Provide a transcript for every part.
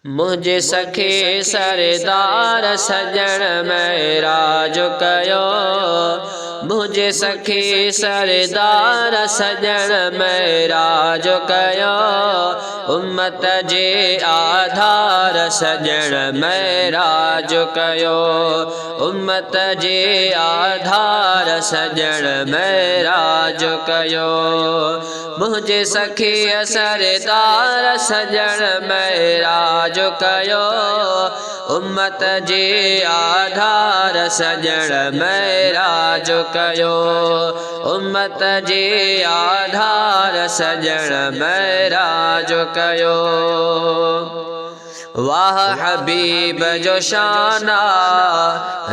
मुझे सखे सरदार सजन महराज कयो। मुझे सखे सरदार सजन महराज कयो। उम्मत जे आधार सजन महराज कयो। उम्मत जे आधार सजन महराज कयो। मुझे सखे सरदार सजन महराज कयो। उम्मत जे आधार सजन महराज कयो। उम्मत जे आधार सजन महराज कयो। वाह हबीब जो शाना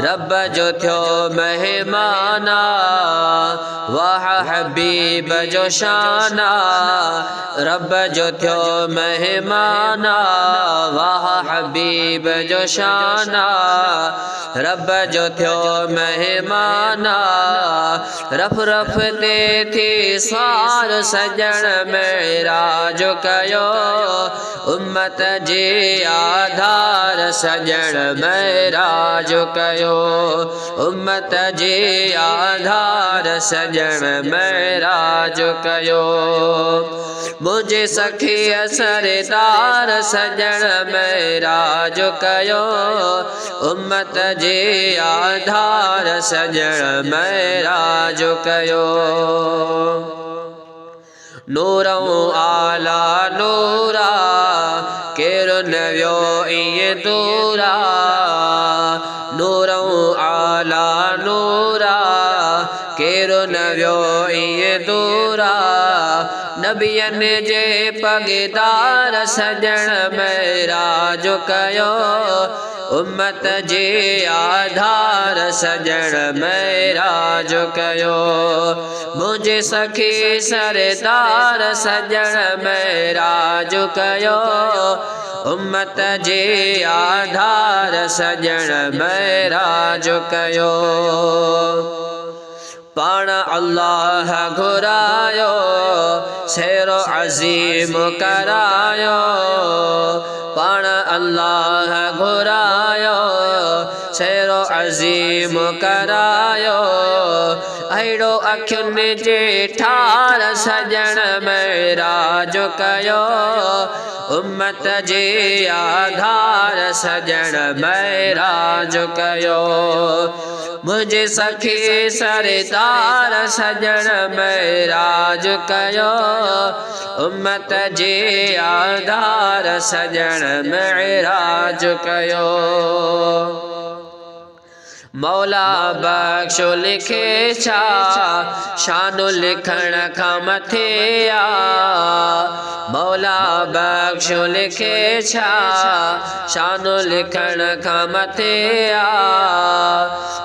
रब जो थियो मेहमाना। वाह हबीब जो शाना रब जो थियो मेहमाना। वाह हबीब जो शाना रब जो थियो मेहमाना। रफ रफ ते थी सार सजन महराज कयो। उम्मत जे आधार सजन महराज कयो। उम्मत जे आधार सजन महराज कयो। मुझे सखे सरदार सजन महराज कयो। उम्मत जे आधार सजन महराज कयो। नूरों आला नूरा केरो नव्यो इए दूरा। नूरों आला नूरा केरो नव्यो इए दूरा। नबियन जे पगदार सजन महराज कयो। उम्मत जे आधार सजन महराज कयो। मुझे सखे सरदार सजन महराज कयो। उम्मत जे आधार सजन महराज कयो। पाण अल्लाह घुरायो शेरो अजीम करायो। पाण अल्लाह घुरायो शेरो अजीम करायो। अहिड़ो अखियुन जे ठार सजन महराज कयो। उम्मत जे आधार सजन महराज कयो। मुझे सखे सरदार सजन महराज कयो। उम्मत जे आधार सजन महराज कयो। मौला बख्शो लिखे छा शानो लिखण खां मथे आ। मौला बख्शो लिखे छा शानो लिखण खां मथे आ।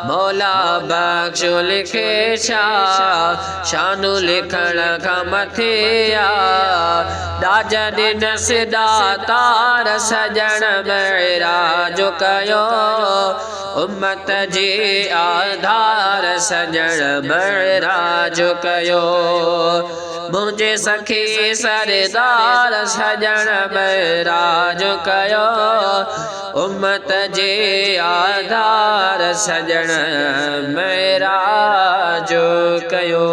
मौला बख्शो लिखे छा शानो लिखण खां मथे आ। दाज ॾिन सिदा तार सजन महराज कयो। उम्मत जे आधार सजन महराज कयो। मुझे सखे सरदार सजन महराज कयो। उम्मत जे आधार सजन महराज कयो।